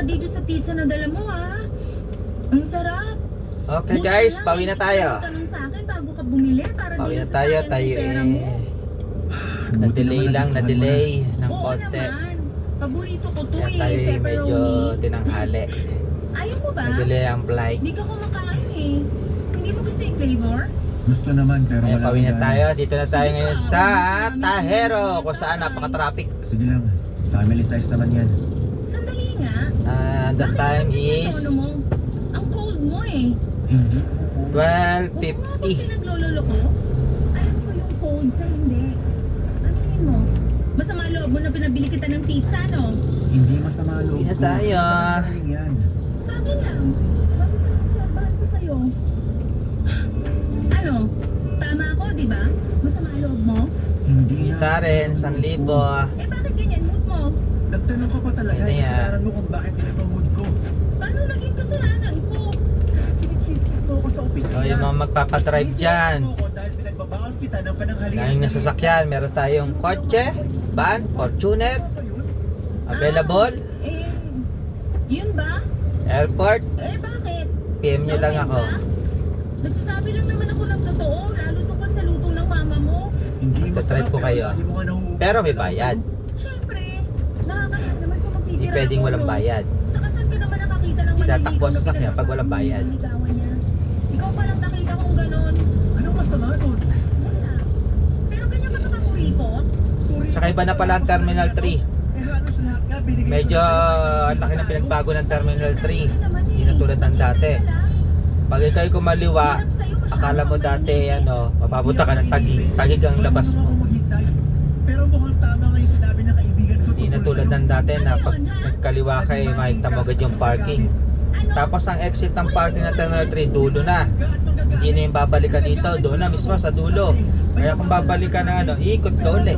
dito sa pizza na dala mo ha. Ang sarap. Okay Buti guys, lang, pauwi na tayo. Tanong sa akin bago ka bumili para Pauwi di na na tayo, sasayang tayo yung pera mo. na-delay lang, na-delay ng Oo konti. naman. Paborito ko to Kaya eh, tayo medyo pepperoni. tinanghali. Ayaw mo ba? Na-delay ang flight. Di ka kumakain eh. Hindi mo gusto yung flavor? Gusto naman pero Kaya wala pauwi na akong tayo. Dito na tayo Sige ngayon pa, sa ubusin namin Tahero yung kung saan tatay. napaka-traffic. gana. Sige lang, family size naman yan. Sandali nga. The Bakit time ganyan yung is tono mo? Ang cold mo eh. Hindi. Huwag mo ako 12:50. pinaglololo ko. Alam ko yung cold sa hindi. Ano yun mo? Masama loob mo na pinabili kita ng pizza, no? Hindi masama loob Hindi na ko. tayo. Galing yan. Sa akin lang. Bakit ka nagsabahan ko sa'yo? Ano? Tama ako, di ba? Masama loob mo? Hindi Kita na. rin, 1,000. Eh bakit ganyan mood mo? Nagtanong ka pa talaga. Ayun na yan. Kasalanan mo kung bakit ganito ang mood ko. Paano naging kasalanan ko? Chinichismis mo ako sa opisina. So yung mga magpapadrive dyan. Sinisiraan mo ako dahil pinagbabaon kita ng pananghalian. Dahil na sasakyan, meron tayong kotse, van, Fortuner, available, Eh, yun ba? airport. Eh bakit? PM nyo lang ako. Nagsasabi lang naman ako ng totoo, lalo tungkol sa luto ng mama mo. Hindi Magta-drive ko kayo. lagi mo nga nauubos Pero may ang bayad. Siyempre, nakakahiya naman kung magtitira Hindi pwedeng ako, walang no? bayad. Sa kasan ka naman nakakita ng Hindi tatakbo manliligaw ang na sasakyan pag walang pinagkakaroon bayad. ng manligawan niya. Ikaw pa lang nakita kong ganon. Anong masama doon? Wala. Pero ganyan ka makakuripot? Tsaka iba na pala ang Terminal 3. Eh halos lahat nga binigay ko Medyo na sa mga ang laki ng pinagbago ng Terminal 3. Hindi Hindi na tulad ng dati. Pag ikaw kumaliwa, akala mo dati mapapunta ka ng tagig ang labas mo. Pero mukhang tama nga yung sinabi ng kaibigan ko. Hindi na tulad ng dati na pag nagkaliwa ka makikita mo agad yung parking. Tapos ang exit ng parking ng Terminal 3, dulo na. Hindi na yung babalikan dito, doon na mismo sa dulo. Kaya kung babalikan ng ikot ka ulit.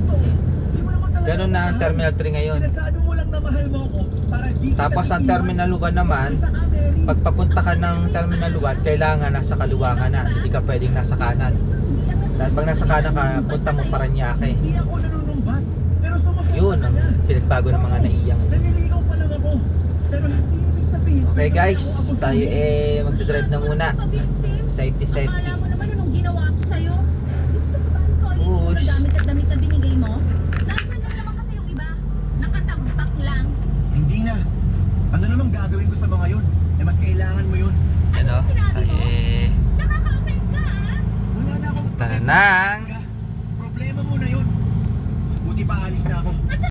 Ganun na ang Terminal 3 ngayon. Sinasabi mo lang na mahal mo ako para di kita Tapos ang bitiwan. Terminal 1 naman, pag papunta ka ng Terminal 1, kailangan nasa kaliwa ka na. Hindi ka pwedeng nasa kanan. Dahil pag nasa kanan ka, punta mo Paranaque. Hindi ako nanunumbat. Pero sumusunod Yun ang pinagbago ng mga naiyang. Naliligaw pa lang ako. Pero hindi ibig sabihin. Okay guys, tayo magdadrive na muna. Safety, safety. Akala mo naman anong ginawa ko sa'yo? Gusto ko ba ang solid mo na Push. gamit at damit na binigay mo? Nandiyan lang naman kasi yung iba. Nakatampak lang. Hindi na. Ano namang gagawin ko sa mga yun? Eh mas kailangan mo yun. Ano? sinabi Tayo mo? Nakaka-offend ka ah. Wala na akong punta na ng Problema mo na yun. Buti pa alis na ako.